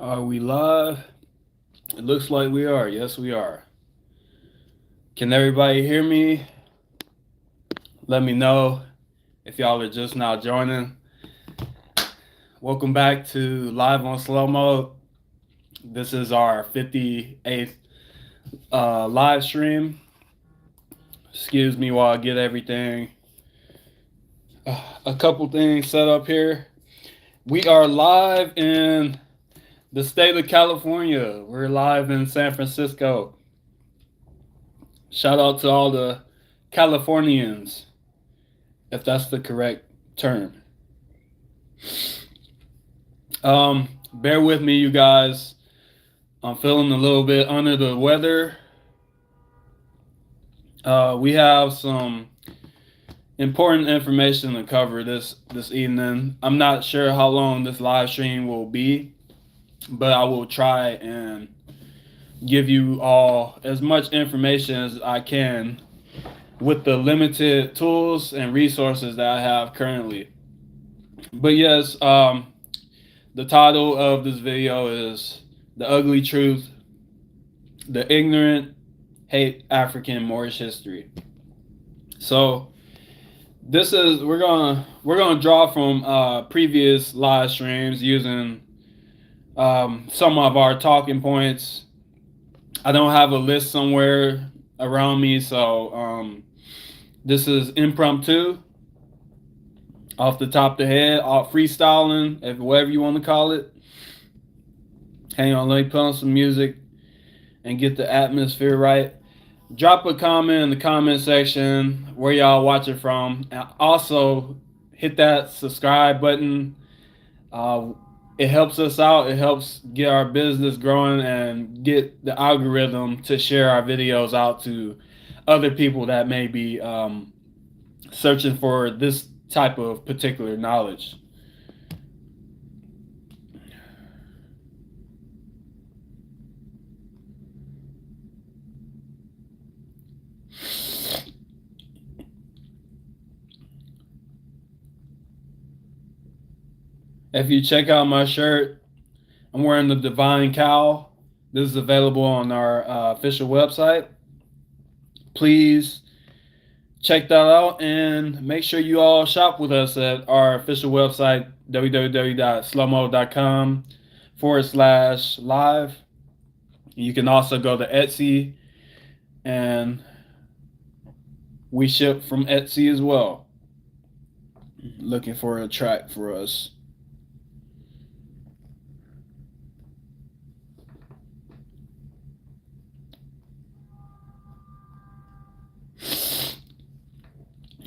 Are we live? It looks like we are. Yes, we are. Can everybody hear me? Let me know if y'all are just now joining. Welcome back to Live on Slow Mode. This is our 58th live stream. Excuse me while I get everything, a couple things set up here. We are live in the state of California. We're live in San Francisco. Shout out to all the Californians, if that's the correct term. Bear with me, you guys. I'm feeling a little bit under the weather. We have some important information to cover this evening. I'm not sure how long this live stream will be, but I will try and give you all as much information as I can with the limited tools and resources that I have currently. But yes, the title of this video is The Ugly Truth, The Ignorant Hate African Moorish History. So this is we're gonna draw from previous live streams using some of our talking points. I don't have a list somewhere around me, so this is impromptu, off the top of the head, off freestyling, if whatever you want to call it. Hang on, let me put on some music and get the atmosphere right. Drop a comment in the comment section where y'all watching from, and also hit that subscribe button. It helps us out. It helps get our business growing and get the algorithm to share our videos out to other people that may be searching for this type of particular knowledge. If you check out my shirt, I'm wearing the Divine Cow. This is available on our official website. Please check that out and make sure you all shop with us at our official website, www.slowmoed.com/live. You can also go to Etsy, and we ship from Etsy as well. Looking for a track for us.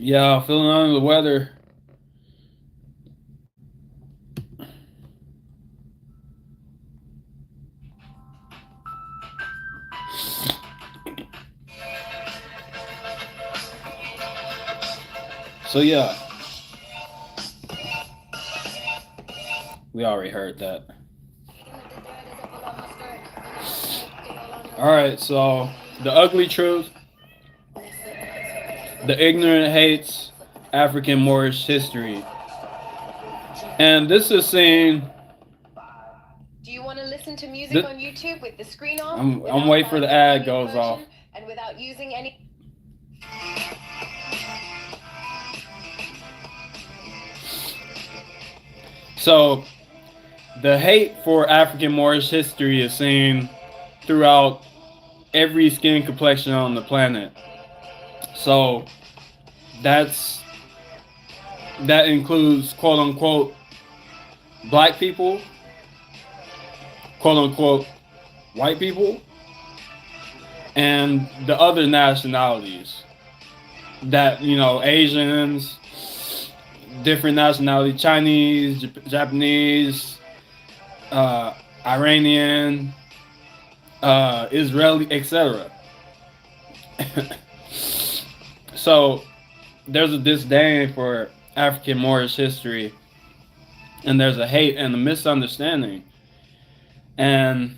Yeah, feeling under the weather. So yeah, we already heard that. All right, so the ugly truth. The ignorant hates African Moorish history. And this is saying. Do you want to listen to music on YouTube with the screen off? I'm waiting for the ad goes off. And without using any. So the hate for African Moorish history is seen throughout every skin complexion on the planet. So that includes quote unquote black people, quote unquote white people, and the other nationalities that, you know, Asians, different nationality, Chinese, Japanese, Iranian, Israeli, etc. So there's a disdain for African Moorish history, and there's a hate and a misunderstanding. And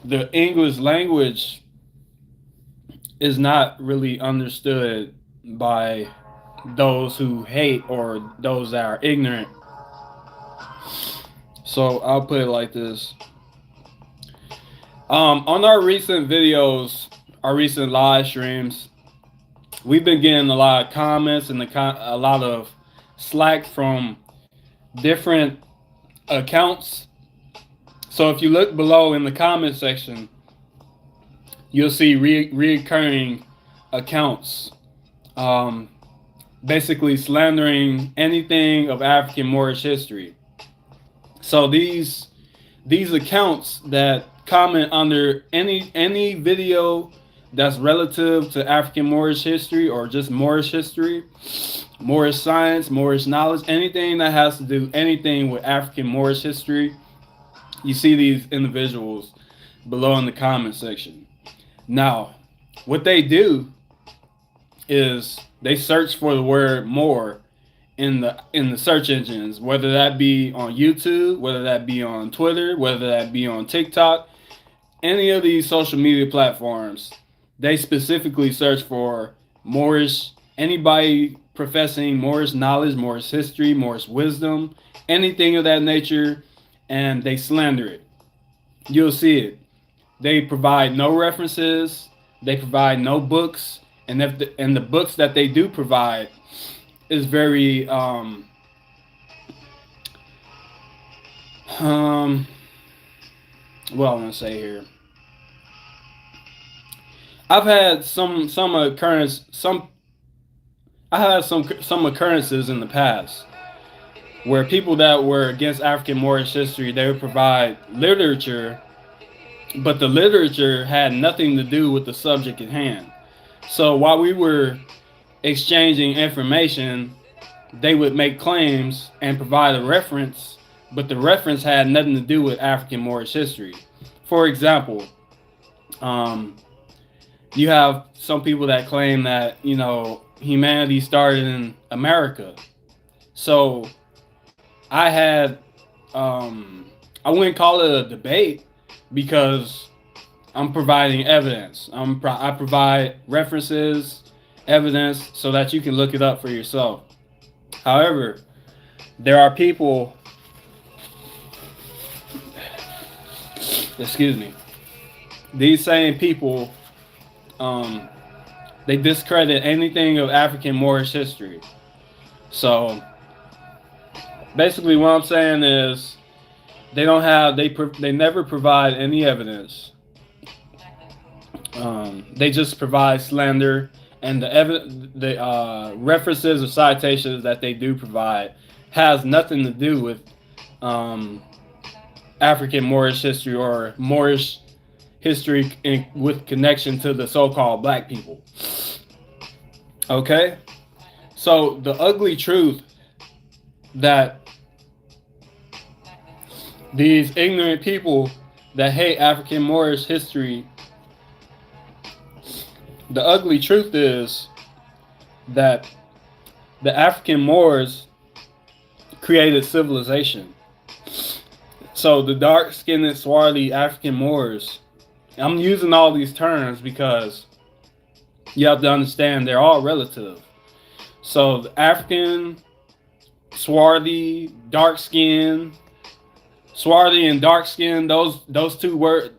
the English language is not really understood by those who hate or those that are ignorant. So I'll put it like this. On our recent videos, our recent live streams, we've been getting a lot of comments and a lot of slack from different accounts. So if you look below in the comment section, you'll see reoccurring accounts, basically slandering anything of African Moorish history. So these accounts that comment under any video that's relative to African Moorish history or just Moorish history, Moorish science, Moorish knowledge, anything that has to do anything with African Moorish history, you see these individuals below in the comment section. Now, what they do is they search for the word more in the search engines, whether that be on YouTube, whether that be on Twitter, whether that be on TikTok, any of these social media platforms. They specifically search for Moorish, anybody professing Moorish knowledge, Moorish history, Moorish wisdom, anything of that nature, and they slander it. You'll see it. They provide no references, they provide no books, and the books that they do provide is very what I'm gonna say here. I've had some occurrences in the past where people that were against African Moorish history, they would provide literature, but the literature had nothing to do with the subject at hand. So while we were exchanging information, they would make claims and provide a reference, but the reference had nothing to do with African Moorish history. For example, you have some people that claim that, humanity started in America. So I had, I wouldn't call it a debate because I'm providing evidence. I provide references, evidence, so that you can look it up for yourself. However, there are people, excuse me, these same people, they discredit anything of African Moorish history. So basically what I'm saying is they never provide any evidence. They just provide slander, and the references or citations that they do provide has nothing to do with African Moorish history or Moorish history with connection to the so-called black people. Okay? So the ugly truth that these ignorant people that hate African Moorish history, the ugly truth is that the African Moors created civilization. So the dark-skinned, swarthy African Moors, I'm using all these terms because you have to understand they're all relative. So the African, swarthy, dark-skinned, swarthy and dark-skinned, those two words,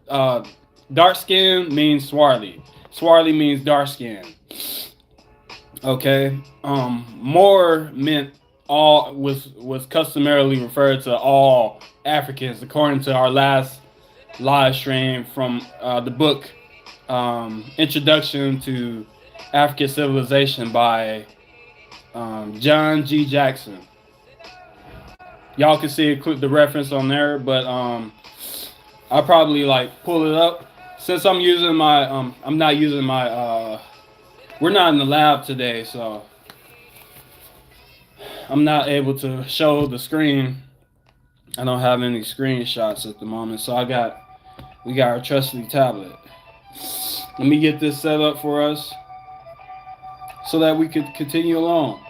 dark-skinned means swarthy. Swarthy means dark-skinned. Okay. Moor meant all, was customarily referred to all Africans according to our last live stream from the book Introduction to African Civilization by John G. Jackson. Y'all can see the reference on there, but I'll probably pull it up. Since I'm using my I'm not using my we're not in the lab today, so I'm not able to show the screen. I don't have any screenshots at the moment, so we got our trusty tablet. Let me get this set up for us so that we could continue along.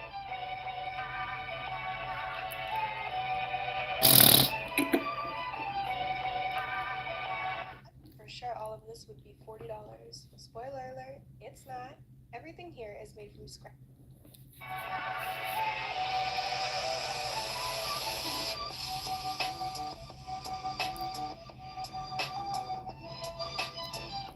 For sure, all of this would be $40. Spoiler alert, it's not. Everything here is made from scratch.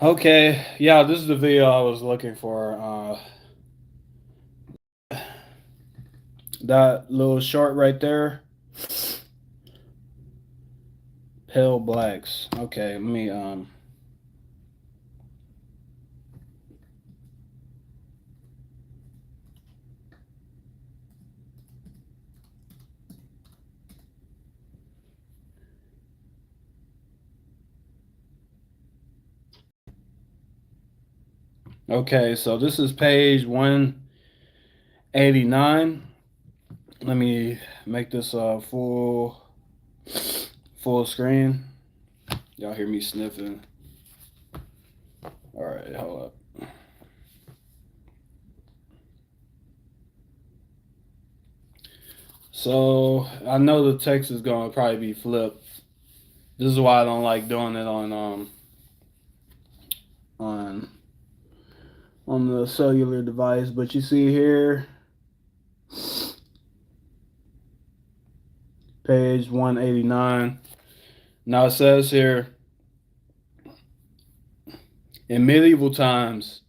Okay, yeah, this is the video I was looking for. That little short right there, pale blacks. Okay, let me Okay, so this is page 189. Let me make this full screen. Y'all hear me sniffing? All right, hold up. So I know the text is gonna probably be flipped. This is why I don't like doing it on on the cellular device. But you see here, page 189. Now it says here, in medieval times,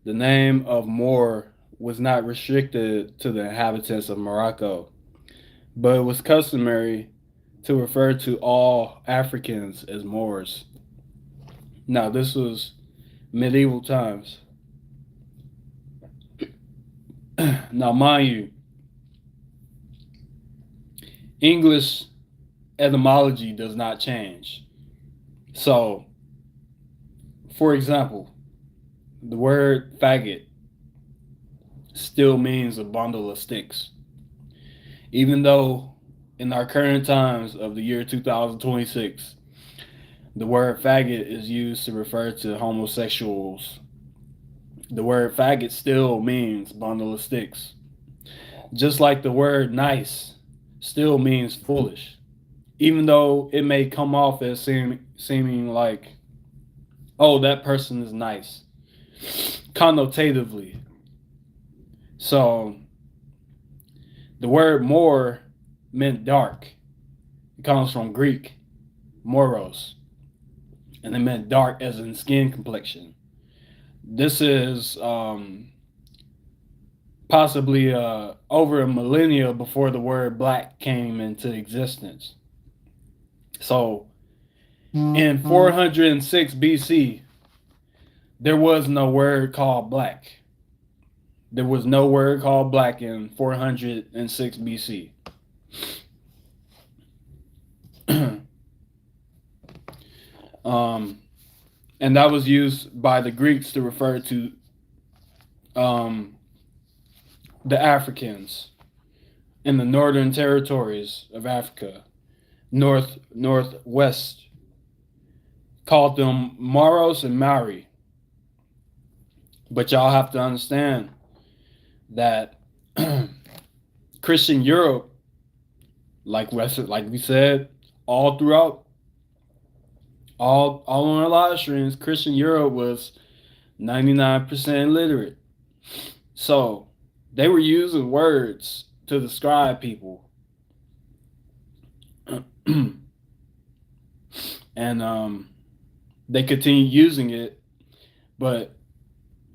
the name of Moor was not restricted to the inhabitants of Morocco, but it was customary to refer to all Africans as Moors. Now, this was medieval times. Now, mind you, English etymology does not change. So, for example, the word faggot still means a bundle of sticks. Even though in our current times of the year 2026, the word faggot is used to refer to homosexuals, the word faggot still means bundle of sticks. Just like the word nice still means foolish, even though it may come off as seeming like, oh, that person is nice, connotatively. So the word more meant dark. It comes from Greek, mauros, and it meant dark as in skin complexion. This is possibly over a millennia before the word black came into existence. So in 406 BC, there was no word called black. There was no word called black in 406 BC. And that was used by the Greeks to refer to the Africans in the northern territories of Africa, northwest, called them mauros and mauri. But y'all have to understand that Christian Europe, like we said, all throughout, all on our live streams, Christian Europe was 99% illiterate. So they were using words to describe people. And they continued using it, but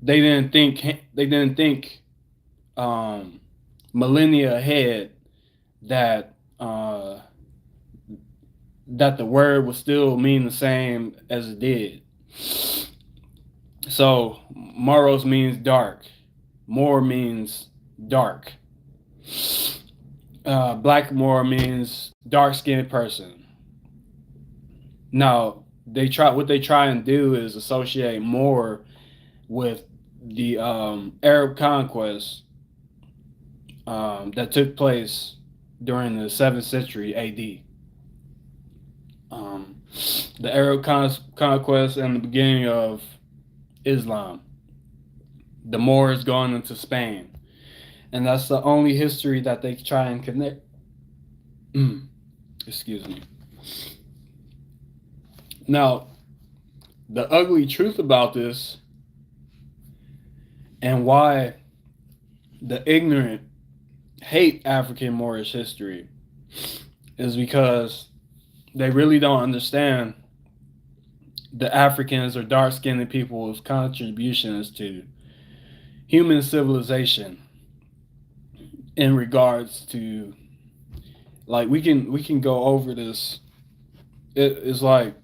they didn't think millennia ahead that that the word would still mean the same as it did. So Mauros means dark. Moor means dark. Blackamoor means dark-skinned person. Now what they try and do is associate Moor with the Arab conquest that took place during the 7th century AD. The Arab conquest and the beginning of Islam. The Moors going into Spain. And that's the only history that they try and connect. Excuse me. Now, the ugly truth about this and why the ignorant hate African Moorish history is because they really don't understand the Africans or dark-skinned people's contributions to human civilization in regards to, like, we can go over this. It's like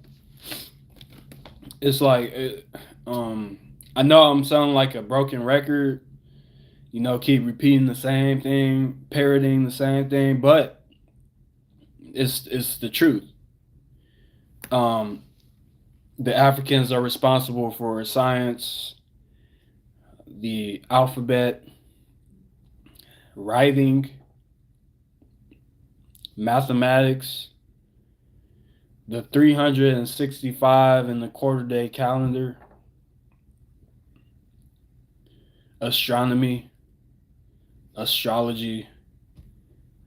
it's like it, I know I'm sounding like a broken record, keep repeating the same thing, parroting the same thing, but it's the truth. um the Africans are responsible for science, the alphabet, writing, mathematics, the 365 and the quarter day calendar, astronomy, astrology,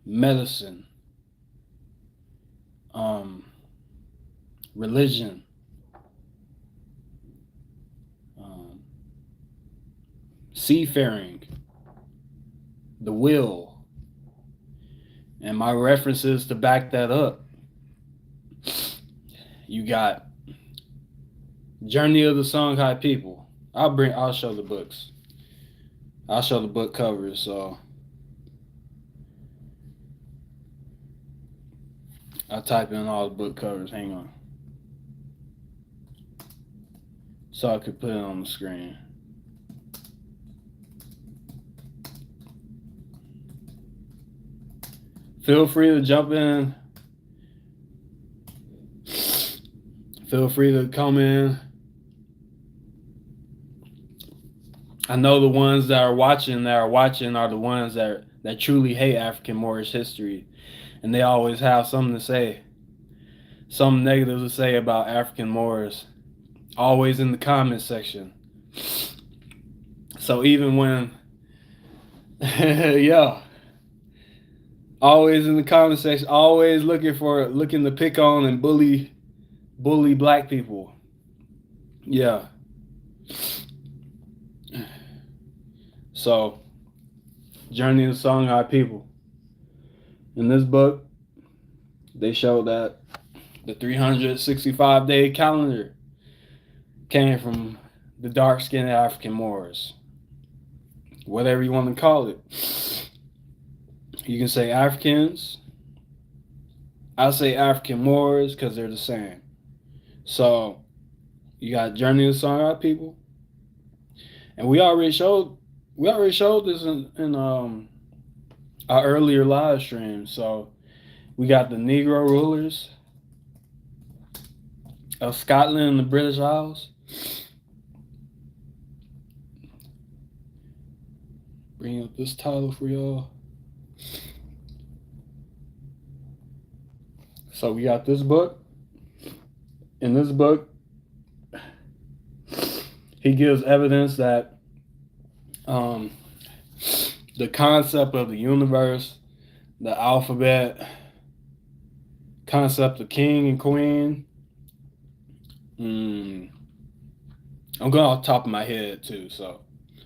medicine, religion, um, seafaring, the will, and my references to back that up. You got Journey of the Songhai People. I'll show the books. I'll show the book covers. So I'll type in all the book covers. Hang on. So I could put it on the screen. Feel free to jump in. Feel free to come in. I know the ones that are watching are the ones that truly hate African Moorish history. And they always have something to say. Something negative to say about African Moors. Always in the comment section. So even when yeah. Always in the comment section, always looking to pick on and bully black people. Yeah. So, Journey of the Songhai People. In this book, they show that the 365-day calendar came from the dark-skinned African Moors. Whatever you want to call it. You can say Africans. I say African Moors because they're the same. So, you got Journey of the Songhai People. And we already showed this in our earlier live stream. So we got the Negro rulers of Scotland and the British Isles. Bring up this title for y'all. So we got this book. In this book, he gives evidence that the concept of the universe, the alphabet, concept of king and queen. I'm going off the top of my head too, so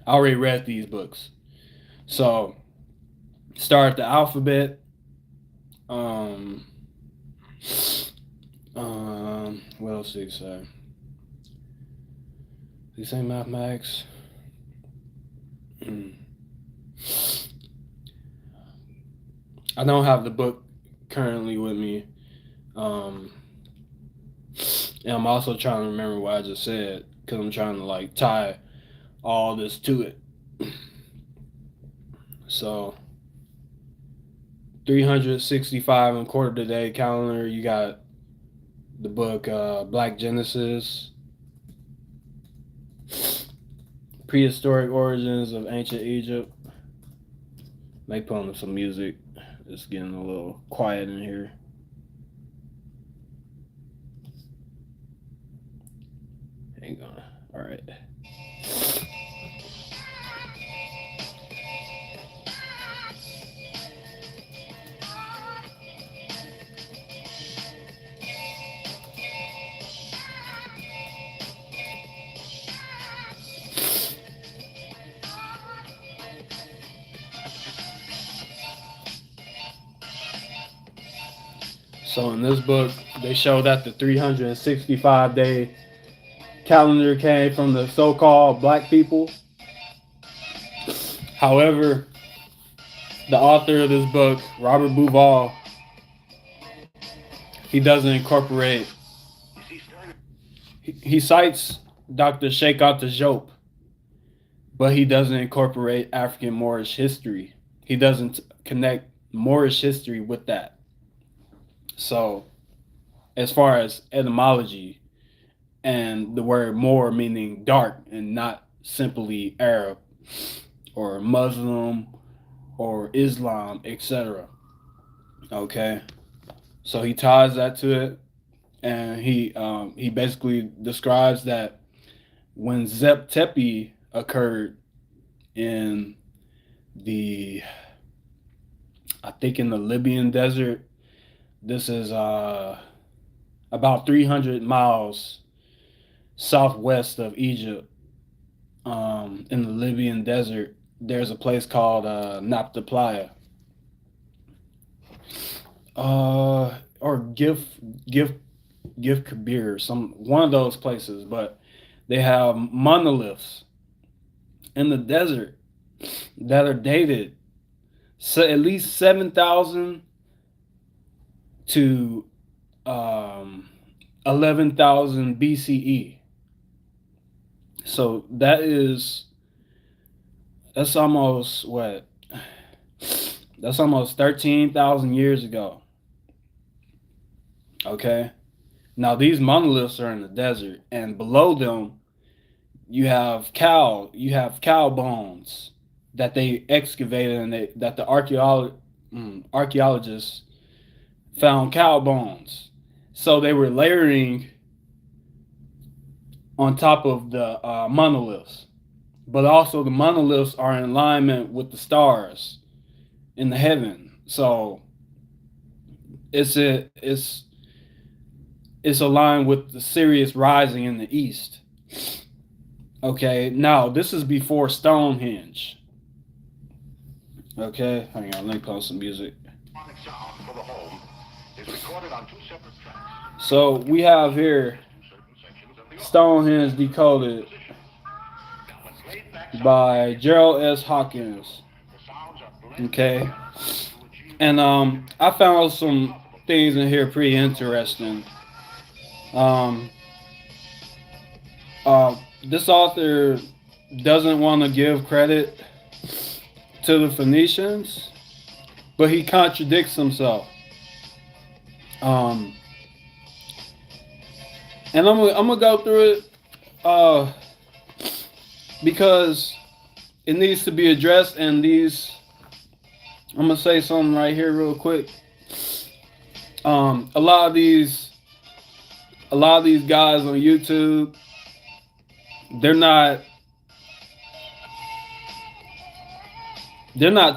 I already read these books. So start the alphabet. What else did he say? Did he say mathematics? I don't have the book currently with me. And I'm also trying to remember what I just said because I'm trying to tie all this to it. So 365 and quarter day calendar. You got the book Black Genesis, Prehistoric Origins of Ancient Egypt. They put on some music. It's getting a little quiet in here. Hang on. All right. So in this book, they show that the 365-day calendar came from the so-called black people. However, the author of this book, Robert Bauval, he doesn't incorporate. He cites Dr. Sheikh Anta Diop, but he doesn't incorporate African Moorish history. He doesn't connect Moorish history with that. So, as far as etymology and the word Moor meaning dark and not simply Arab or Muslim or Islam, etc. Okay, so he ties that to it, and he basically describes that when Zep Tepi occurred in the, I think in the Libyan desert. This is about 300 miles southwest of Egypt. In the Libyan desert, there's a place called Nabta Playa. Or Give Kabir, one of those places, but they have monoliths in the desert that are dated at least 7,000 to 11,000 BCE. So that's almost what? That's almost 13,000 years ago. Okay. Now these monoliths are in the desert, and below them you have cow bones that they excavated, and that the archaeologists found cow bones. So they were layering on top of the monoliths, but also the monoliths are in alignment with the stars in the heaven. So it's aligned with the Sirius rising in the east. Okay, now this is before Stonehenge. Okay, hang on, let me play some music. So we have here Stonehenge Decoded by Gerald S. Hawkins. Okay, and I found some things in here pretty interesting. This author doesn't want to give credit to the Phoenicians, but he contradicts himself. And I'm gonna go through it because it needs to be addressed. And I'm gonna say something right here real quick. A lot of these guys on YouTube, they're not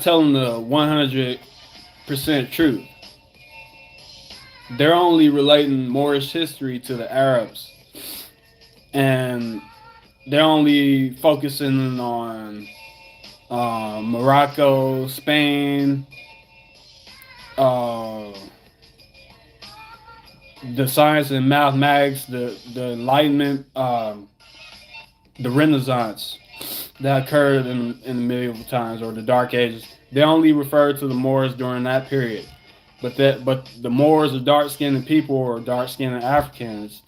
telling the 100% truth. They're only relating Moorish history to the Arabs, and they're only focusing on Morocco, Spain, the science and mathematics, the Enlightenment, the Renaissance that occurred in the medieval times or the Dark Ages. They only refer to the Moors during that period. But the Moors, or dark-skinned people, or dark-skinned Africans,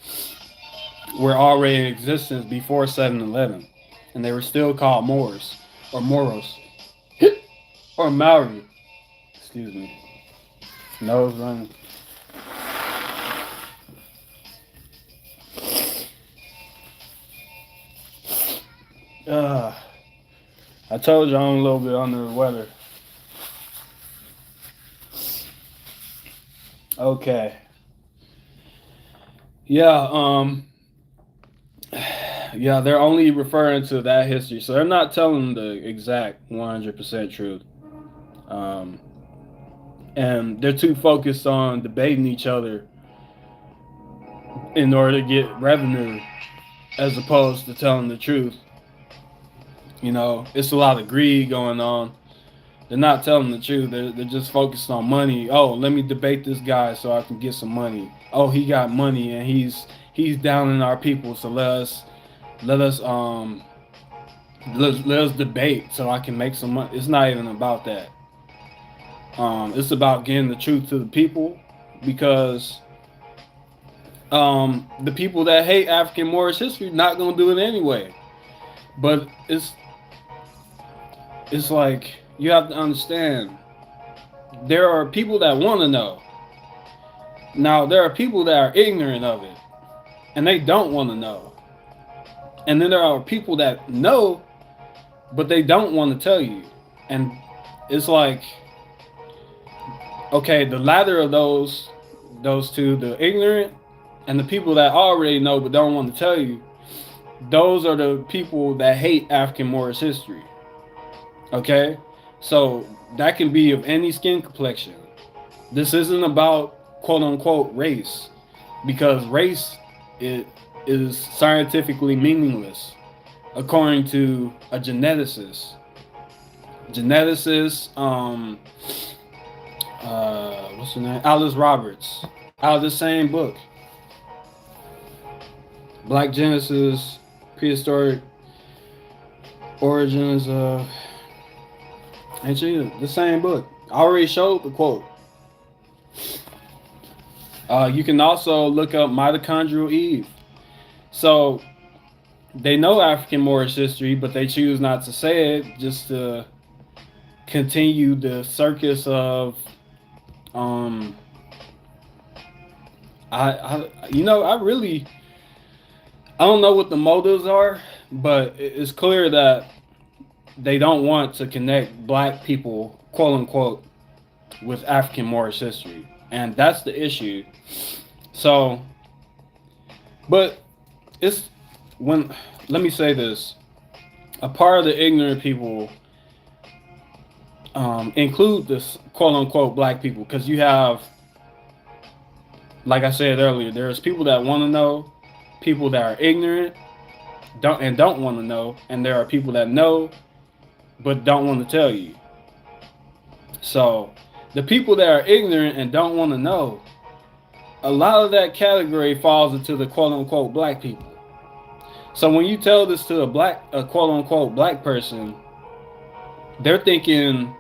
were already in existence before 711, and they were still called Moors or Mauros or Mauri. Excuse me. Nose running. I told you I'm a little bit under the weather. Okay. Yeah, they're only referring to that history. So they're not telling the exact 100% truth. And they're too focused on debating each other in order to get revenue, as opposed to telling the truth. You know, it's a lot of greed going on. They're not telling the truth. They're just focused on money. Oh, let me debate this guy so I can get some money. Oh, he got money and he's downing our people, so let us let us debate so I can make some money. It's not even about that. It's about getting the truth to the people, because the people that hate African Moorish history not gonna do it anyway. But it's like, you have to understand, there are people that want to know. Now there are people that are ignorant of it and they don't want to know. And then there are people that know but they don't want to tell you. And it's like, okay, the latter of those two, the ignorant and the people that already know but don't want to tell you, those are the people that hate African Moorish history. Okay? So that can be of any skin complexion. This isn't about quote unquote race, because race is scientifically meaningless according to a geneticist. What's her name? Alice Roberts, out of the same book, Black Genesis, Prehistoric Origins of Ancient, the same book. I already showed the quote. You can also look up mitochondrial Eve. So they know African Moorish history, but they choose not to say it, just to continue the circus of I don't know what the motives are, but it's clear that they don't want to connect black people, quote unquote, with African Moorish history. And that's the issue. So, but it's let me say this, a part of the ignorant people include this quote unquote black people, because you have, like I said earlier, there's people that want to know, people that are ignorant, don't want to know, and there are people that know but don't want to tell you. So the people that are ignorant and don't want to know, a lot of that category falls into the quote unquote black people. So when you tell this to a quote unquote black person, they're thinking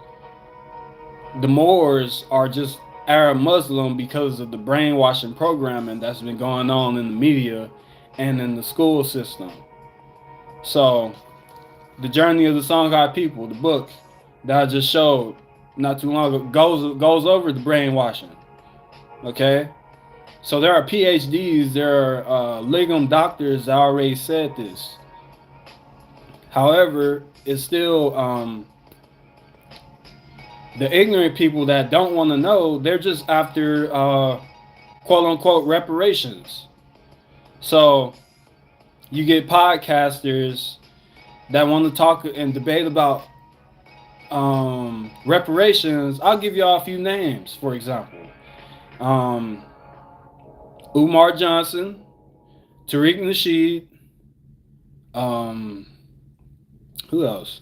the Moors are just Arab Muslim because of the brainwashing programming that's been going on in the media and in the school system. So The Journey of the Songhai People, the book that I just showed not too long ago, goes over the brainwashing. Okay? So there are PhDs, there are legal doctors that already said this. However, it's still the ignorant people that don't want to know, they're just after quote unquote reparations. So you get podcasters that want to talk and debate about reparations. I'll give y'all a few names, for example. Umar Johnson, Tariq Nasheed, who else?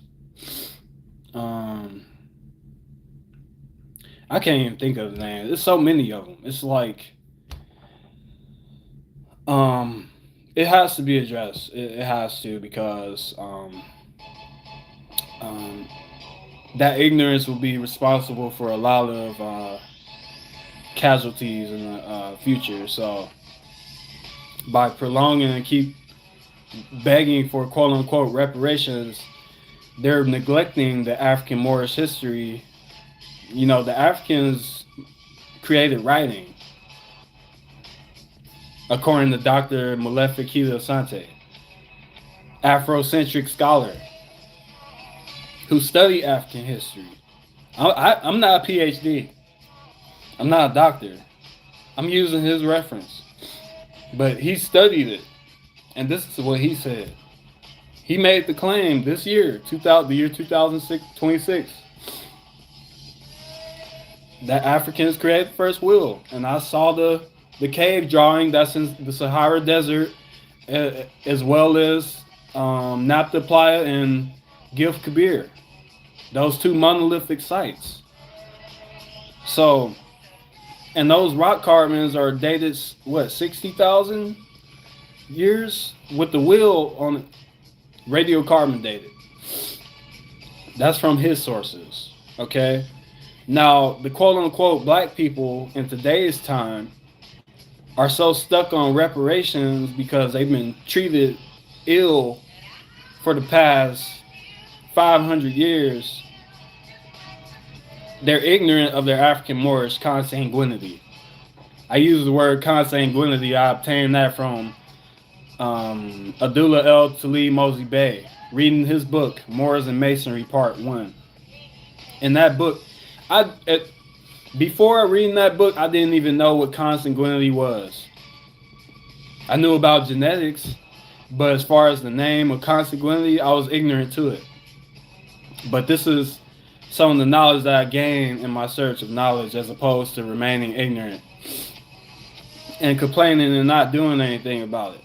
I can't even think of the name. There's so many of them. It's like, it has to be addressed. It has to, because that ignorance will be responsible for a lot of casualties in the future. So by prolonging and keep begging for quote unquote reparations, they're neglecting the African Moorish history. You know, the Africans created writing, according to Dr. Malefic Keita Asante, Afrocentric scholar who studied African history. I'm not a PhD. I'm not a doctor. I'm using his reference. But he studied it. And this is what he said. He made the claim this year, the year 2026, that Africans created the first will. And I saw the cave drawing that's in the Sahara Desert, as well as Nabta Playa and Gilf Kabir. Those two monolithic sites. So, and those rock carvings are dated, what, 60,000 years with the wheel on it, radiocarbon dated. That's from his sources. Okay. Now, the quote unquote black people in today's time are so stuck on reparations because they've been treated ill for the past 500 years. They're ignorant of their African Moorish consanguinity. I use the word consanguinity. I obtained that from Abdullah El Talib Mosey Bey, reading his book, Moors and Masonry, Part 1. In that book, before reading that book, I didn't even know what consanguinity was. I knew about genetics, but as far as the name of consanguinity, I was ignorant to it. But this is some of the knowledge that I gained in my search of knowledge, as opposed to remaining ignorant and complaining and not doing anything about it.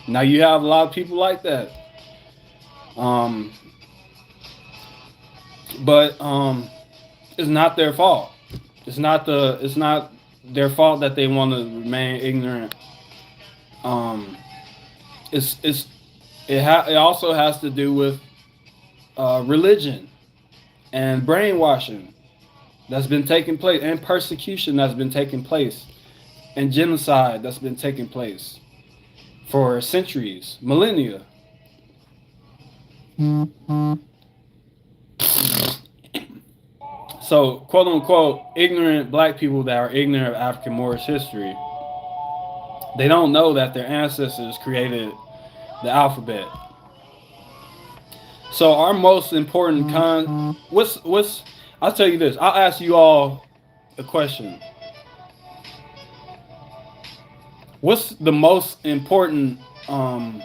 Now, you have a lot of people like that. But it's not their fault. It's not their fault that they want to remain ignorant. It also has to do with religion and brainwashing that's been taking place, and persecution that's been taking place, and genocide that's been taking place for centuries, millennia. So, quote unquote, ignorant black people that are ignorant of African Moorish history, they don't know that their ancestors created the alphabet. So our most important I'll tell you this. I'll ask you all a question. What's the most important what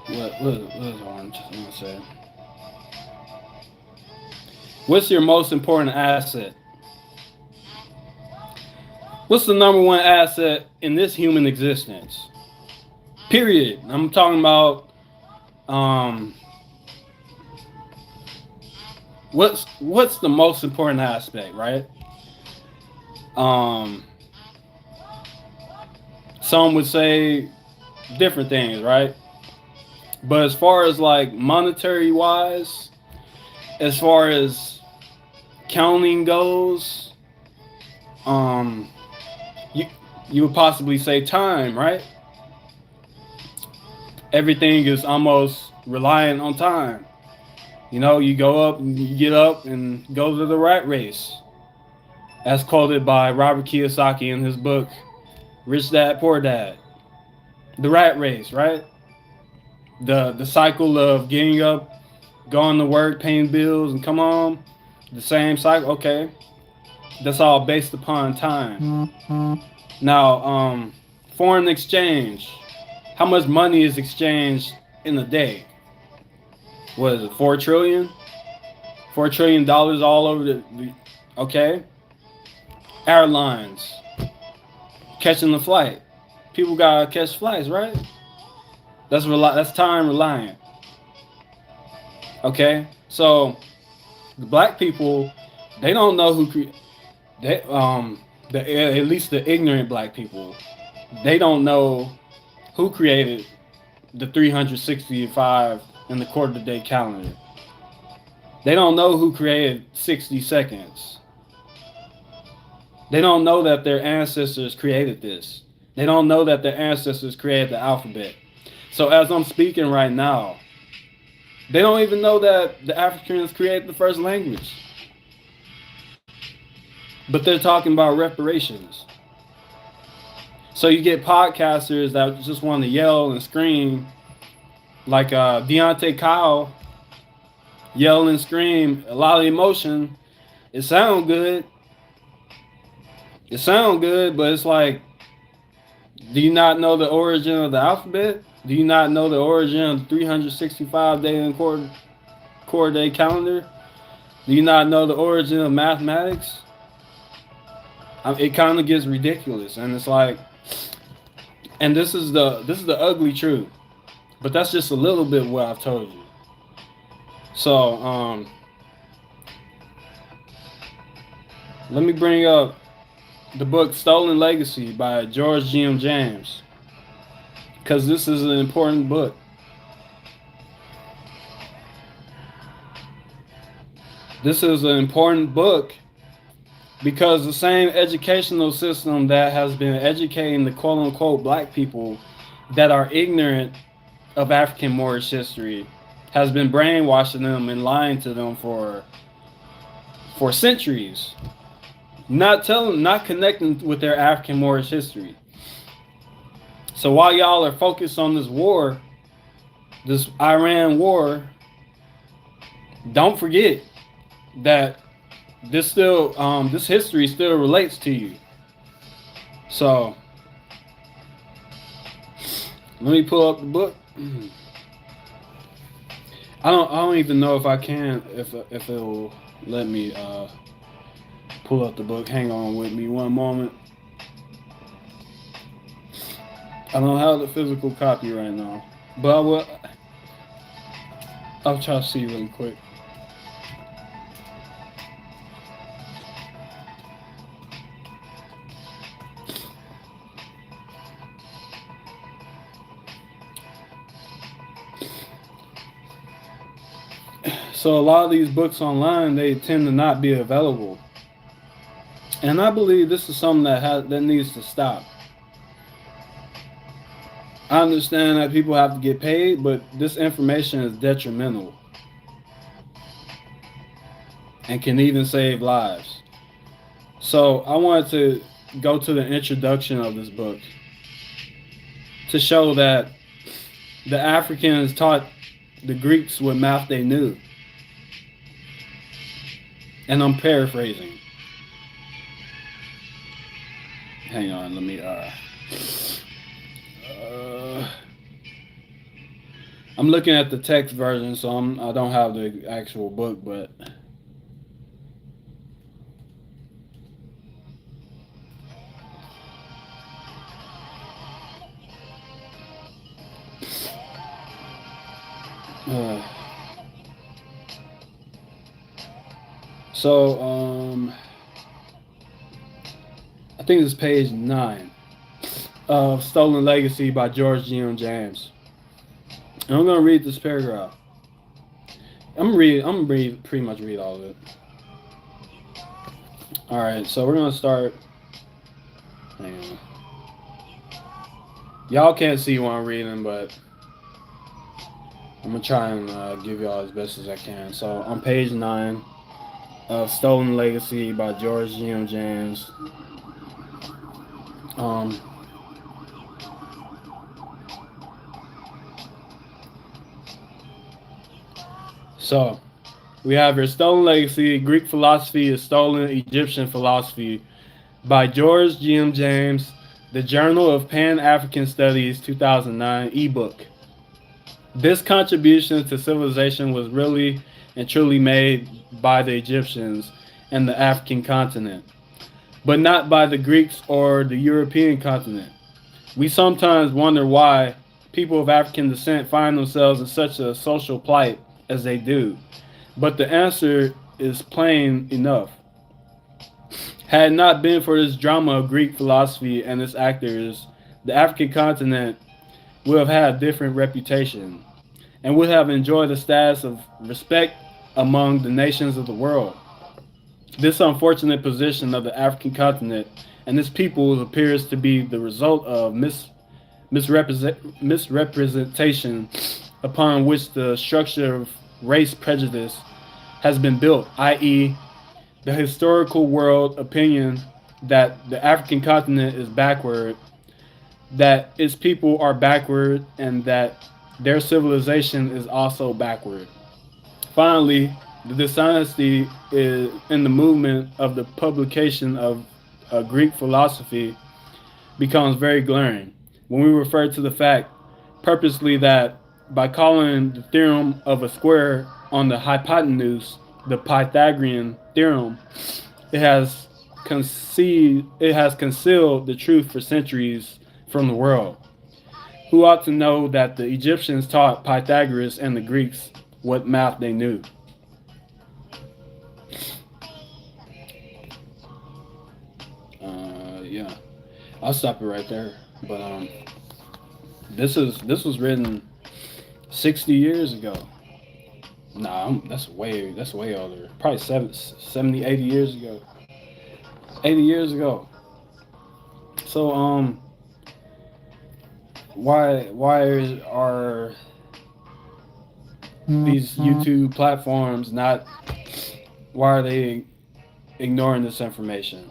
is I'm gonna say? What's your most important asset? What's the number one asset in this human existence? Period. I'm talking about what's the most important aspect, right? Some would say different things, right? But as far as like monetary wise, as far as counting goes, you would possibly say time, right? Everything is almost reliant on time. You know, you go up and you get up and go to the rat race, as quoted by Robert Kiyosaki in his book, Rich Dad, Poor Dad. The rat race, right? The cycle of getting up, going to work, paying bills, and come on. The same cycle, okay. That's all based upon time. Now, foreign exchange. How much money is exchanged in a day? What is it, 4 trillion? $4 trillion all over the okay. Airlines. Catching the flight. People gotta catch flights, right? That's time reliant. Okay? So the black people, they don't know who at least the ignorant black people, they don't know who created the 365 in the quarter day calendar. They don't know who created 60 seconds. They don't know that their ancestors created this. They don't know that their ancestors created the alphabet. So as I'm speaking right now, they don't even know that the Africans created the first language. But they're talking about reparations. So you get podcasters that just want to yell and scream, like Deontay Kyle, yell and scream, a lot of emotion. It sounds good. It sounds good, but it's like, do you not know the origin of the alphabet? Do you not know the origin of the 365 day and quarter day calendar? Do you not know the origin of mathematics? It kind of gets ridiculous, and it's like, and this is the ugly truth, but that's just a little bit what I've told you. So let me bring up the book Stolen Legacy by George G.M. James, because this is an important book. This is an important book because the same educational system that has been educating the quote-unquote black people that are ignorant of African Moorish history has been brainwashing them and lying to them for centuries, not connecting with their African Moorish history. So while y'all are focused on this war, this Iran war, don't forget that this history still relates to you. So let me pull up the book. I don't even know if I can, if it'll let me pull up the book. Hang on with me one moment. I don't have the physical copy right now, but I'll try to see really quick. So a lot of these books online, they tend to not be available. And I believe this is something that needs to stop. I understand that people have to get paid, but this information is detrimental and can even save lives. So I wanted to go to the introduction of this book to show that the Africans taught the Greeks what math they knew. And I'm paraphrasing. Hang on, let me I'm looking at the text version, so I don't have the actual book, but I think it's page 9 of Stolen Legacy by George G.M. James. And I'm gonna read this paragraph. I'm gonna pretty much read all of it. All right, so we're gonna start. Hang on. Y'all can't see what I'm reading, but I'm gonna try and give y'all as best as I can. So on page 9 of Stolen Legacy by George G.M. James. So we have here Stolen Legacy, Greek Philosophy is Stolen Egyptian Philosophy by George G.M. James, the Journal of Pan-African Studies 2009 ebook. This contribution to civilization was really and truly made by the Egyptians and the African continent, but not by the Greeks or the European continent. We sometimes wonder why people of African descent find themselves in such a social plight as they do, but the answer is plain enough. Had it not been for this drama of Greek philosophy and its actors, the African continent would have had a different reputation and would have enjoyed the status of respect among the nations of the world. This unfortunate position of the African continent and its people appears to be the result of misrepresentation upon which the structure of race prejudice has been built, i.e., the historical world opinion that the African continent is backward, that its people are backward, and that their civilization is also backward. Finally, the dishonesty is in the movement of the publication of Greek philosophy becomes very glaring when we refer to the fact purposely that by calling the theorem of a square on the hypotenuse the Pythagorean theorem, it has concealed the truth for centuries from the world. Who ought to know that the Egyptians taught Pythagoras and the Greeks what math they knew? I'll stop it right there. But this was written 60 years ago. Nah, that's way older. Probably 70, 80 years ago. 80 years ago. So why are these YouTube platforms not, why are they ignoring this information?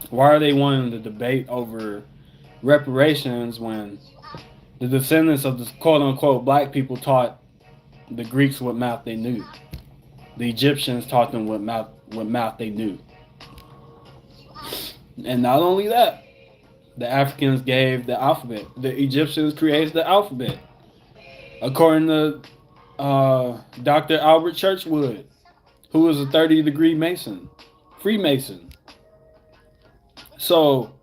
Why are they wanting to debate over reparations when the descendants of the quote unquote black people taught the Greeks what math they knew? The Egyptians taught them what math they knew. And not only that, the Africans gave the alphabet. The Egyptians created the alphabet. According to Dr. Albert Churchwood, who was a 30-degree Mason, Freemason. So,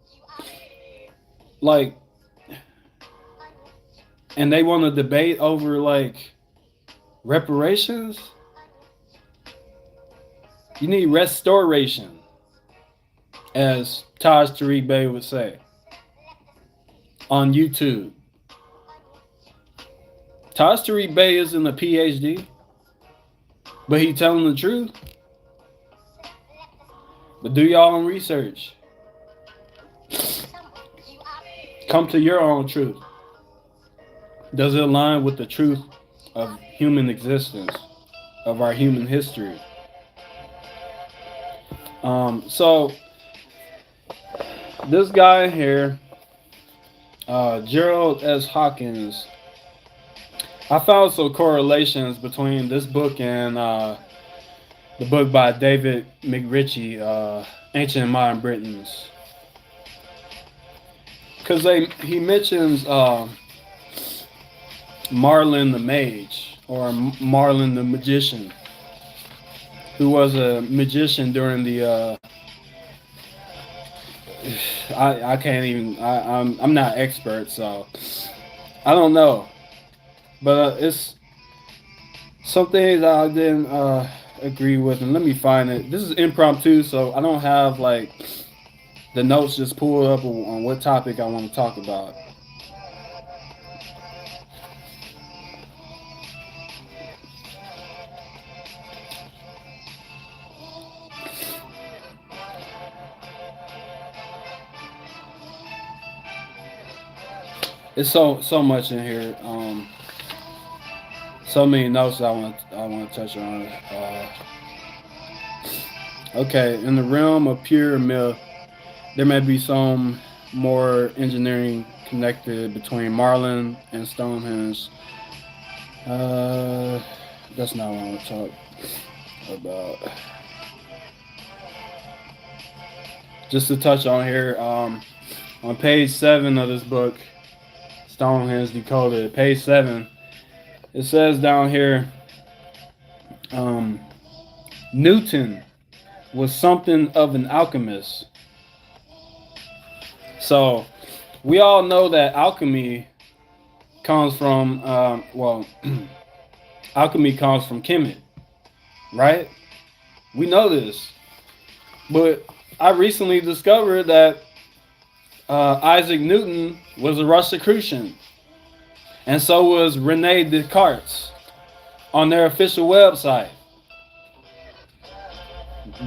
like, and they want to debate over, like, reparations? You need restoration, as Taj Tariq Bey would say on YouTube. Taj Tariq Bey isn't a PhD, but he telling the truth. But do your own research. Come to your own truth. Does it align with the truth of human existence, of our human history? So this guy here, Gerald S. Hawkins, I found some correlations between this book and the book by David McRitchie, Ancient and Modern Britons. Because he mentions Marlin the Mage, or Marlin the Magician, who was a magician during the I can't even, I'm not expert, so I don't know, but it's some things I didn't agree with, and let me find it. This is impromptu, so I don't have like the notes just pulled up on what topic I want to talk about. It's so much in here. So many notes I want to touch on. Okay, in the realm of pure myth, there may be some more engineering connected between Marlin and Stonehenge. That's not what I want to talk about. Just to touch on here, on page 7 of this book, Stonehenge Decoded, page 7, it says down here, Newton was something of an alchemist. So we all know that alchemy comes from, alchemy comes from Kemet, right? We know this. But I recently discovered that Isaac Newton was a Rosicrucian, and so was Rene Descartes on their official website,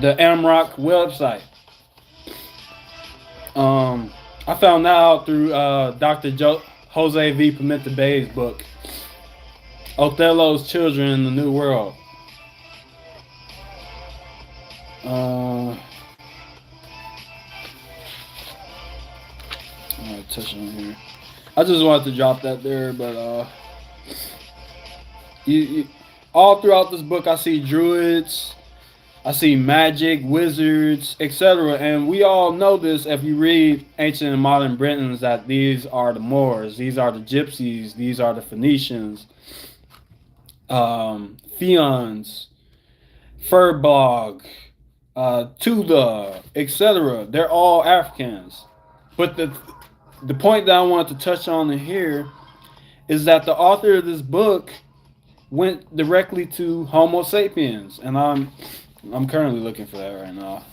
the AMROC website. I found that out through Dr. Jose V. Pimenta Bay's book, Othello's Children in the New World. Touch on here. I just wanted to drop that there, but all throughout this book I see druids, I see magic, wizards, etc. And we all know this if you read Ancient and Modern Britons, that these are the Moors, these are the Gypsies, these are the Phoenicians, Fions, Furbolg, Tula, etc. They're all Africans. But the point that I wanted to touch on in here is that the author of this book went directly to Homo sapiens, and I'm currently looking for that right now.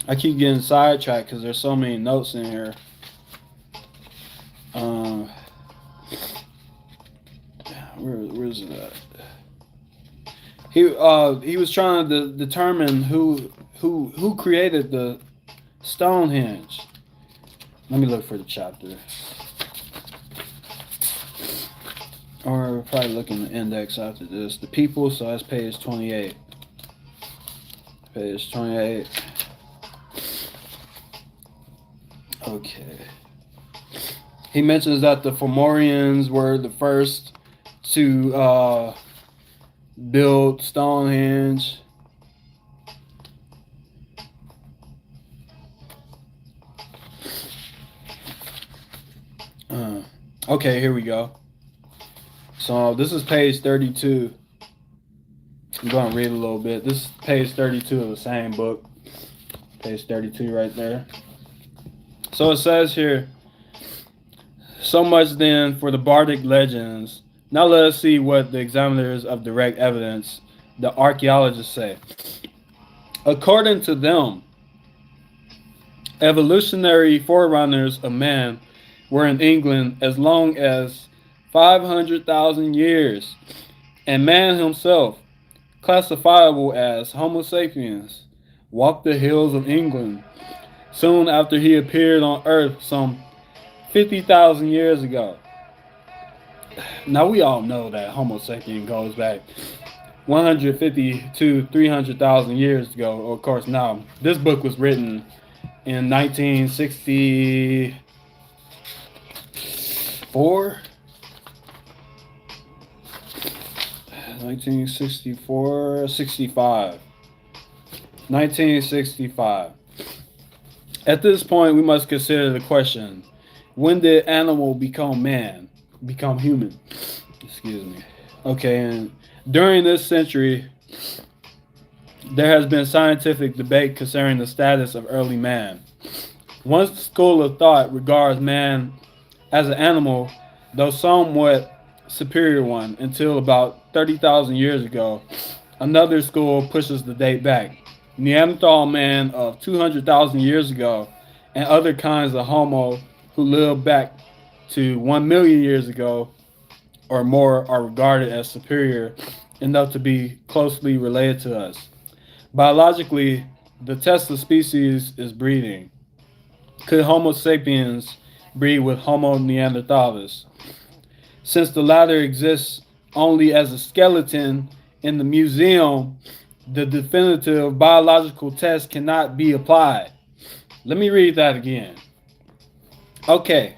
I keep getting sidetracked because there's so many notes in here. Where's it at? He was trying to determine who created the Stonehenge. Let me look for the chapter. Or probably look in the index after this. The people, so that's page 28. Page 28. Okay. He mentions that the Fomorians were the first to build Stonehenge. Okay, here we go. So this is page 32. I'm going to read a little bit. This is page 32 of the same book. Page 32 right there. So it says here, so much then for the bardic legends. Now let us see what the examiners of direct evidence, the archaeologists, say. According to them, evolutionary forerunners of man were in England as long as 500,000 years, and man himself, classifiable as Homo sapiens, walked the hills of England soon after he appeared on Earth some 50,000 years ago. Now we all know that Homo sapien goes back 150 to 300,000 years ago. Of course, now this book was written in 1964. 65. 1965. At this point, we must consider the question, when did animal become man? Become human? Excuse me. Okay, and during this century, there has been scientific debate concerning the status of early man. One school of thought regards man as an animal, though somewhat superior one, until about 30,000 years ago. Another school pushes the date back. Neanderthal man of 200,000 years ago and other kinds of Homo who lived back to 1 million years ago or more are regarded as superior enough to be closely related to us. Biologically, the test of species is breeding. Could Homo sapiens breed with Homo neanderthalis? Since the latter exists only as a skeleton in the museum, the definitive biological test cannot be applied. Let me read that again. Okay.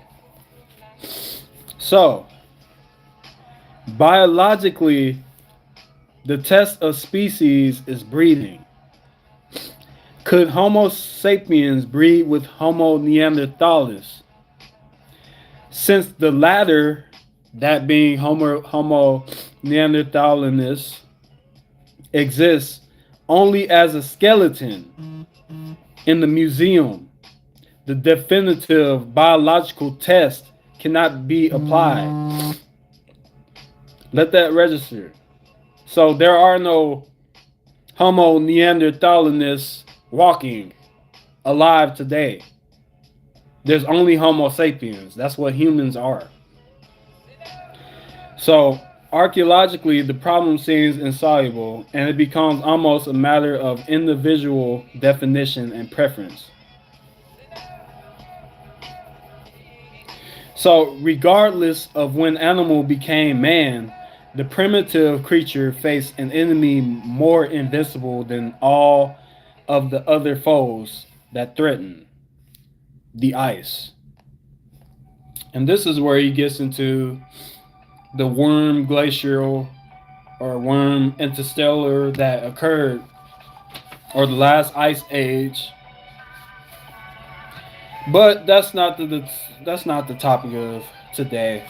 So, biologically, the test of species is breeding. Could Homo sapiens breed with Homo neanderthalis? Since the latter, that being Homo neanderthalensis, exists only as a skeleton in the museum, the definitive biological test cannot be applied. Let that register. So there are no Homo neanderthalensis walking alive today. There's only Homo sapiens. That's what humans are. So archaeologically, the problem seems insoluble, and it becomes almost a matter of individual definition and preference. So regardless of when animal became man, the primitive creature faced an enemy more invincible than all of the other foes that threaten: the ice. And this is where he gets into the worm glacial or worm interstellar that occurred, or the last ice age. But that's not the topic of today.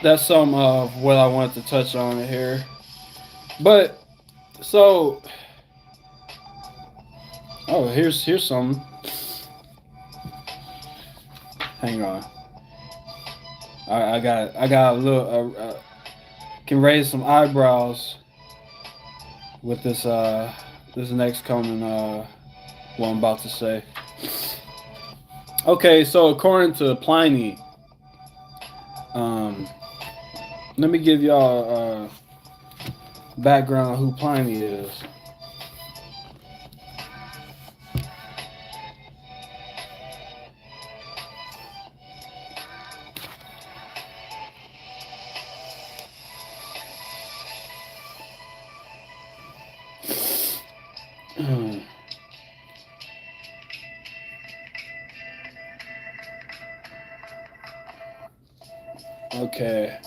That's some of what I wanted to touch on here. But so, oh, here's some. Hang on. I got a little can raise some eyebrows with this this next coming what I'm about to say. Okay, so according to Pliny, let me give y'all background on who Pliny is. Okay,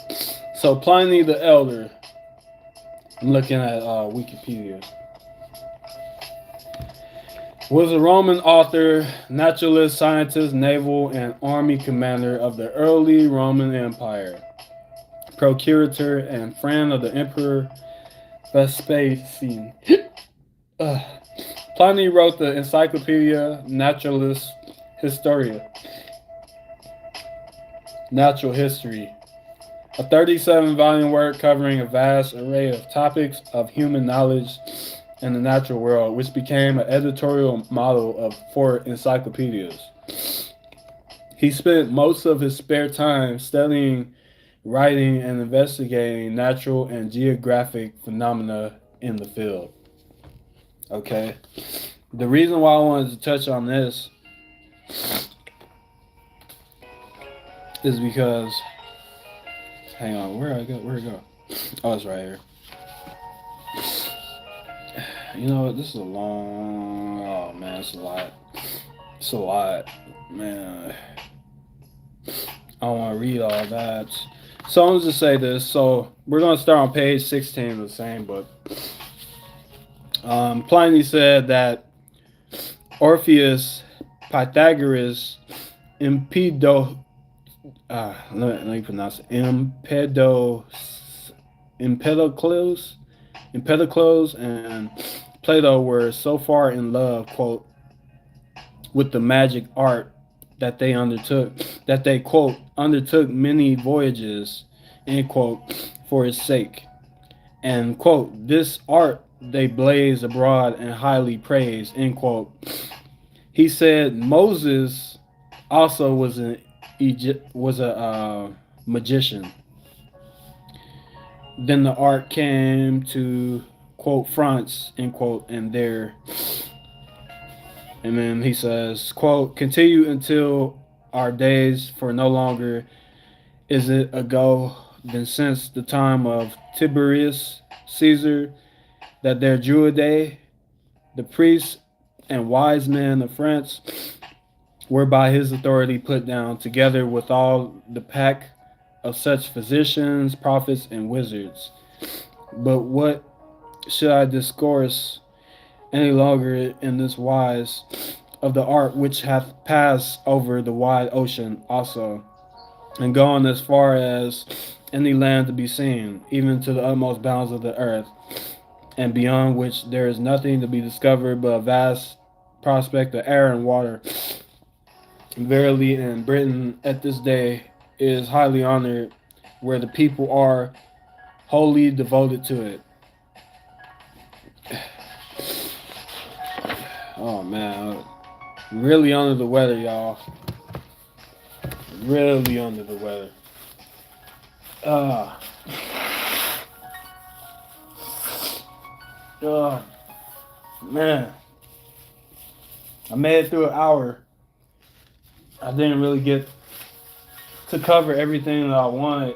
so Pliny the Elder. I'm looking at Wikipedia. Was a Roman author, naturalist, scientist, naval, and army commander of the early Roman Empire, procurator and friend of the Emperor Vespasian. Pliny wrote the Encyclopedia Naturalis Historia, Natural History, a 37-volume work covering a vast array of topics of human knowledge and the natural world, which became an editorial model for encyclopedias. He spent most of his spare time studying, writing, and investigating natural and geographic phenomena in the field. Okay. The reason why I wanted to touch on this is because, hang on, where'd it go? Oh, it's right here. You know what? This is a long. Oh man, it's a lot. It's a lot, man. I don't want to read all that. So I'm just say this. So we're gonna start on page 16 of the same book. Pliny said that Orpheus, Pythagoras, Empedo. Let me pronounce it. Empedocles, and Plato were so far in love, quote, with the magic art that they quote, undertook many voyages, end quote, for its sake. And, quote, this art they blaze abroad and highly praise, end quote. He said Moses also was a magician. Then the art came to, quote, France, end quote, and then he says, quote, continue until our days, for no longer is it ago than since the time of Tiberius Caesar that there drew a day, the priests and wise men of France were by his authority put down, together with all the pack of such physicians, prophets, and wizards. But what should I discourse any longer in this wise of the art which hath passed over the wide ocean also, and gone as far as any land to be seen, even to the utmost bounds of the earth, and beyond which there is nothing to be discovered but a vast prospect of air and water. Verily, in Britain at this day is highly honored, where the people are wholly devoted to it. Oh man, really under the weather, y'all. Really under the weather. Man, I made it through an hour. I didn't really get to cover everything that I wanted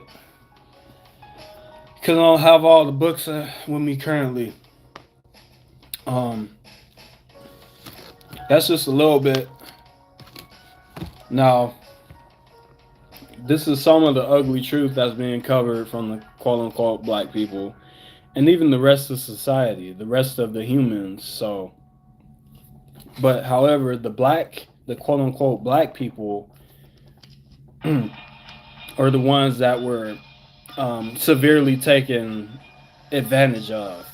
because I don't have all the books with me currently. That's just a little bit. Now, this is some of the ugly truth that's being covered from the quote-unquote black people, and even the rest of society, the rest of the humans. So, but however, the quote-unquote black people are the ones that were severely taken advantage of,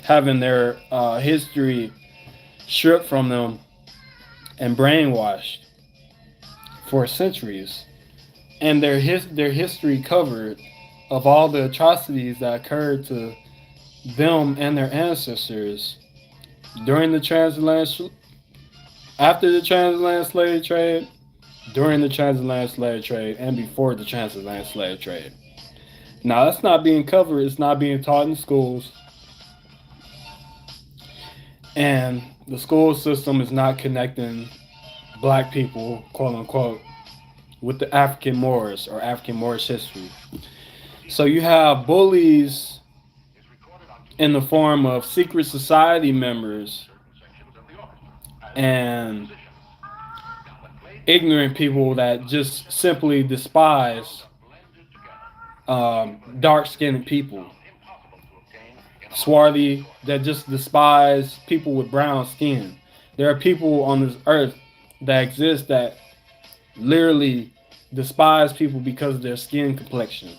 having their history stripped from them and brainwashed for centuries, and their history covered of all the atrocities that occurred to them and their ancestors during the transatlantic, after the transatlantic slave trade, during the transatlantic slave trade, and before the transatlantic slave trade. Now, that's not being covered. It's not being taught in schools. And the school system is not connecting black people, quote unquote, with the African Moors or African Moorish history. So you have bullies in the form of secret society members and ignorant people that just simply despise dark-skinned people, swarthy, that just despise people with brown skin. There are people on this earth that exist that literally despise people because of their skin complexion.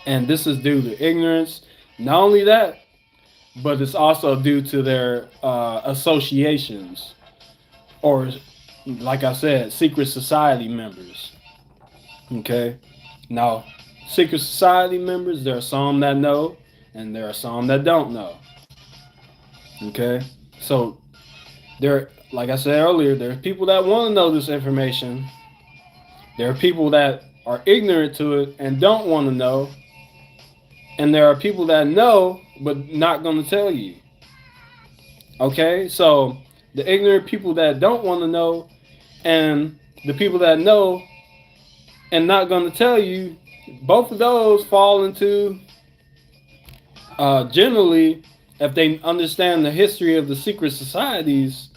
And this is due to ignorance. Not only that, but it's also due to their associations, or, like I said, secret society members. Okay? Now, secret society members, there are some that know, and there are some that don't know. Okay? So, there, like I said earlier, there are people that want to know this information. There are people that are ignorant to it and don't want to know. And there are people that know, but not going to tell you. Okay? So, the ignorant people that don't want to know, and the people that know and not going to tell you, both of those fall into, generally, if they understand the history of the secret societies,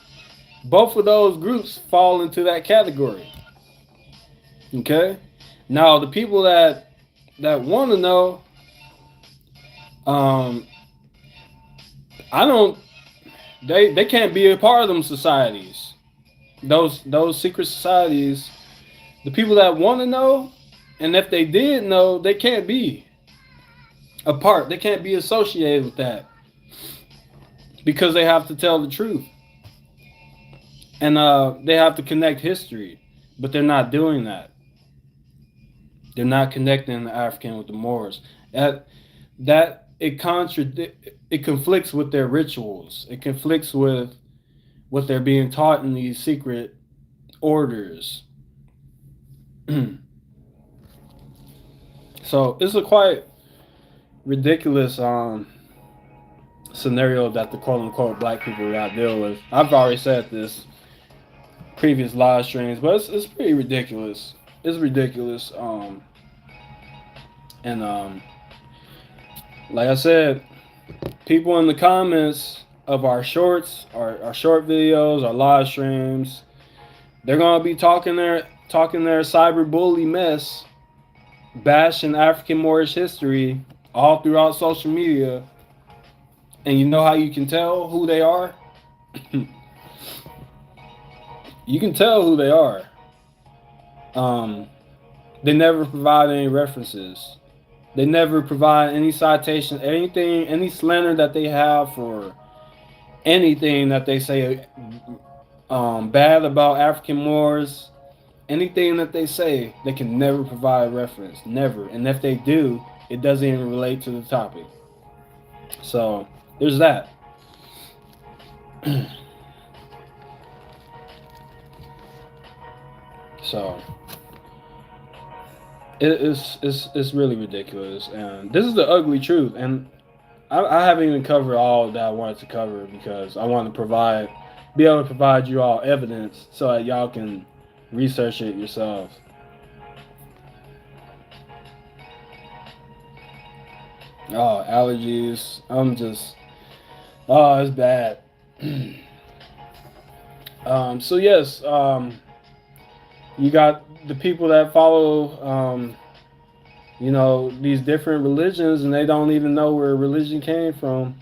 both of those groups fall into that category. Okay? Now, the people that want to know, I don't, they can't be a part of them societies. Those secret societies, the people that want to know, and if they did know, they can't be a part. They can't be associated with that because they have to tell the truth. And they have to connect history, but they're not doing that. They're not connecting the African with the Moors. It conflicts with their rituals. It conflicts with what they're being taught in these secret orders. So it's a quite ridiculous scenario that the quote unquote black people got to deal with. I've already said this previous live streams, but it's pretty ridiculous. It's ridiculous. Like I said, people in the comments of our shorts, our short videos, our live streams, they're gonna be talking their cyberbully mess, bashing African Moorish history all throughout social media. And you know how you can tell who they are? You can tell who they are. They never provide any references. They never provide any citation, anything, any slander that they have for anything that they say bad about African Moors. Anything that they say, they can never provide reference. Never. And if they do, it doesn't even relate to the topic. So, there's that. So, it's really ridiculous, and this is the ugly truth. And I haven't even covered all that I wanted to cover because I want to be able to provide you all evidence so that y'all can research it yourselves. Oh, allergies. It's bad. So yes, you got the people that follow, these different religions, and they don't even know where religion came from.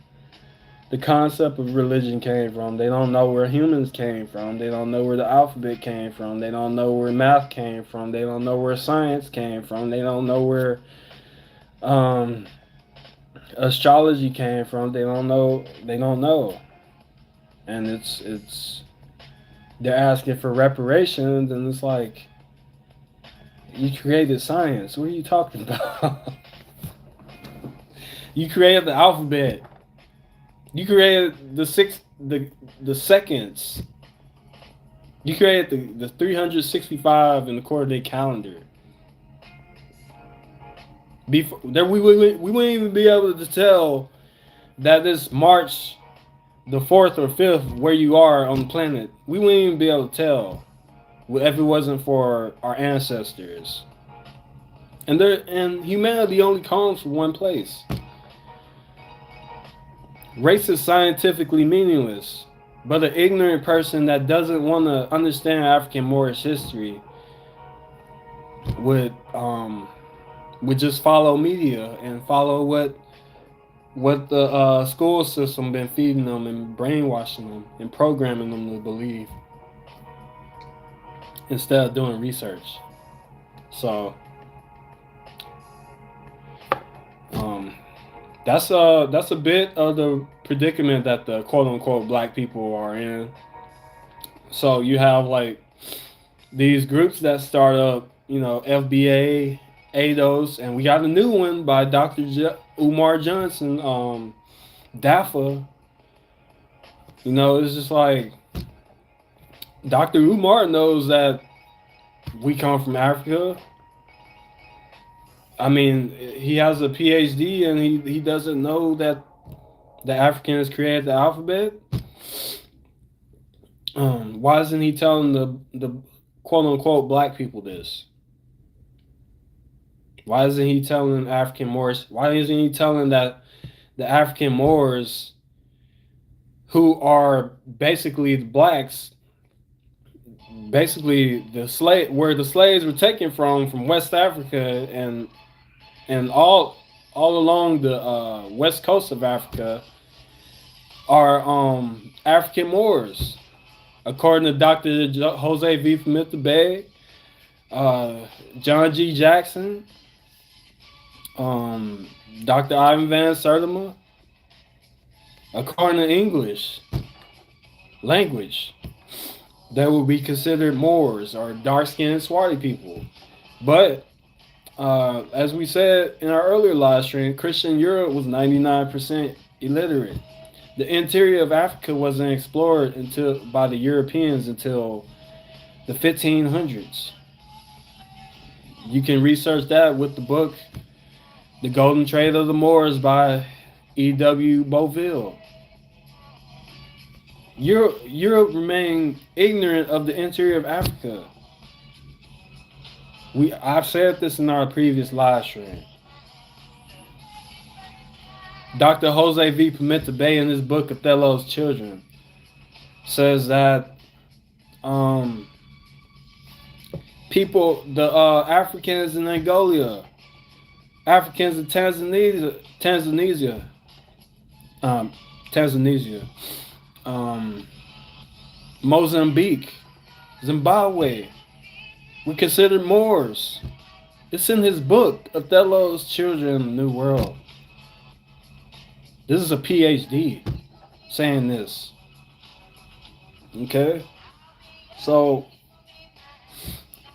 The concept of religion came from. They don't know where humans came from. They don't know where the alphabet came from. They don't know where math came from. They don't know where science came from. They don't know where astrology came from. They don't know. And it's they're asking for reparations, and it's like, you created science. What are you talking about? You created the alphabet. You created the seconds. You created the 365 in the quarter day calendar. Before there, we wouldn't even be able to tell that this March the 4th or 5th where you are on the planet. We wouldn't even be able to tell if it wasn't for our ancestors. And humanity only comes from one place. Race is scientifically meaningless, but an ignorant person that doesn't want to understand African Moorish history would just follow media and follow what the school system been feeding them and brainwashing them and programming them to believe instead of doing research. So that's a bit of the predicament that the quote unquote black people are in. So you have like these groups that start up, FBA, ADOS, and we got a new one by Dr. Umar Johnson, DAFA. It's just like Dr. Umar knows that we come from Africa. I mean, he has a PhD and he doesn't know that the Africans created the alphabet. Why isn't he telling the quote unquote black people this? Why isn't he telling African Moors? Why isn't he telling that the African Moors, who are basically the blacks, basically where the slaves were taken from West Africa and all along the west coast of Africa, are African Moors, according to Dr. Jose V. Pimenta Bay, John G. Jackson, Dr. Ivan Van Sertima. According to English language, they would be considered Moors or dark-skinned swarthy people. But as we said in our earlier live stream, Christian Europe was 99% illiterate. The interior of Africa wasn't explored by the Europeans until the 1500s. You can research that with the book The Golden Trade of the Moors by E.W. Boville. Europe remained ignorant of the interior of Africa. I've said this in our previous live stream. Dr. Jose V. Pimenta Bay in his book Othello's Children says that the Africans in Angola, Africans in Tanzania, Mozambique, Zimbabwe, were considered Moors. It's in his book, Othello's Children in the New World. This is a PhD saying this. Okay? So,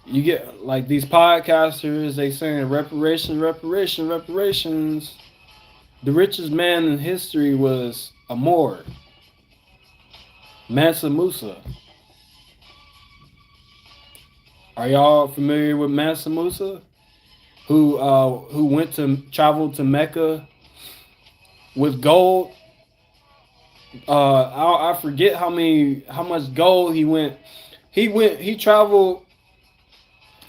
you get like these podcasters, they saying reparations. The richest man in history was a Moor, Mansa Musa. Are y'all familiar with Mansa Musa, who traveled to Mecca with gold? I forget how much gold he went. He traveled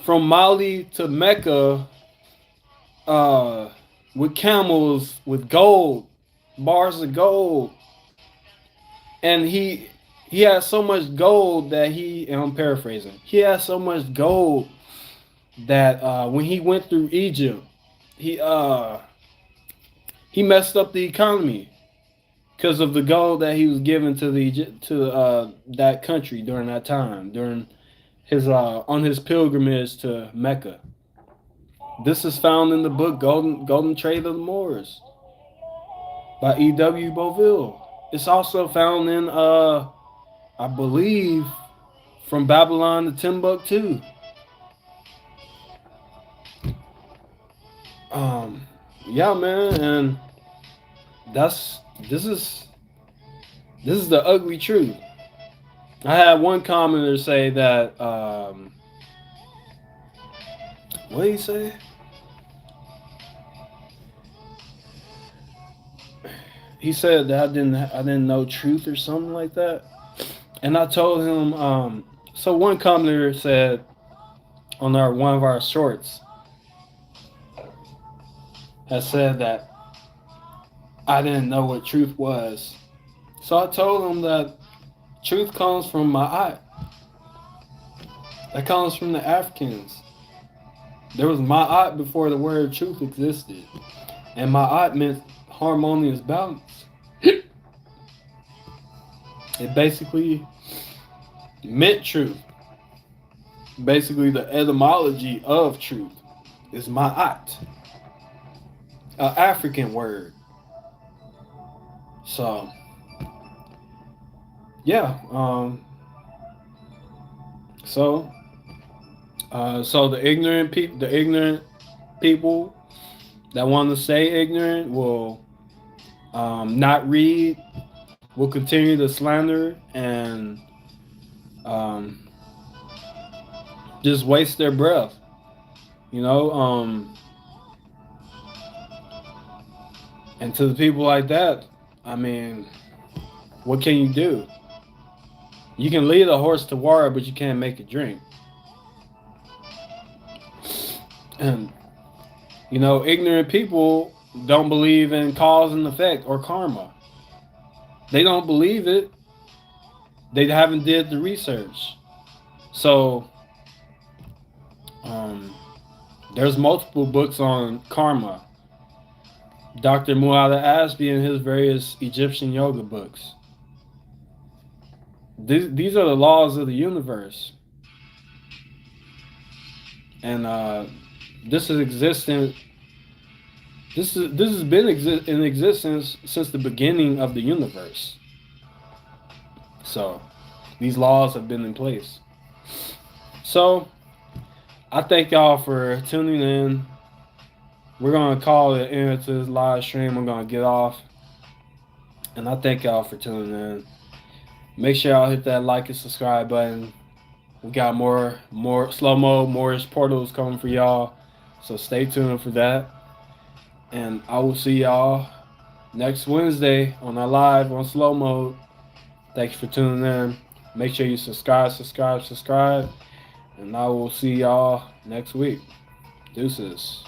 from Mali to Mecca with camels, with gold, bars of gold, and he had so much gold that and I'm paraphrasing, he had so much gold that when he went through Egypt, he messed up the economy because of the gold that he was given to that country during that time, during his on his pilgrimage to Mecca. This is found in the book Golden Trade of the Moors by E.W. Boville. It's also found in I believe From Babylon to Timbuktu. Yeah, man, and this is This is the ugly truth. I had one commenter say that, what did he say? He said that I didn't know truth or something like that. And I told him, so one commenter said on one of our shorts has said that I didn't know what truth was. So I told him that truth comes from Ma'at. That comes from the Africans. There was Ma'at before the word truth existed. And Ma'at meant harmonious balance. It basically meant truth. Basically, the etymology of truth is Ma'at, an African word. So, yeah. So the ignorant people that want to stay ignorant will not read, will continue to slander and just waste their breath. You know, and to the people like that, I mean, what can you do? You can lead a horse to water, but you can't make it drink. And, you know, ignorant people don't believe in cause and effect or karma. They don't believe it. They haven't did the research. So, there's multiple books on karma. Dr. Muhammad Asbi and his various Egyptian yoga books. These are the laws of the universe. And this is existent. This has been in existence since the beginning of the universe. So these laws have been in place. So I thank y'all for tuning in. We're gonna call it end to this live stream. I'm gonna get off. And I thank y'all for tuning in. Make sure y'all hit that like and subscribe button. We got more slow-moed Moorish portals coming for y'all. So stay tuned for that. And I will see y'all next Wednesday on our live on slow-moed. Thanks for tuning in. Make sure you subscribe. And I will see y'all next week. Deuces.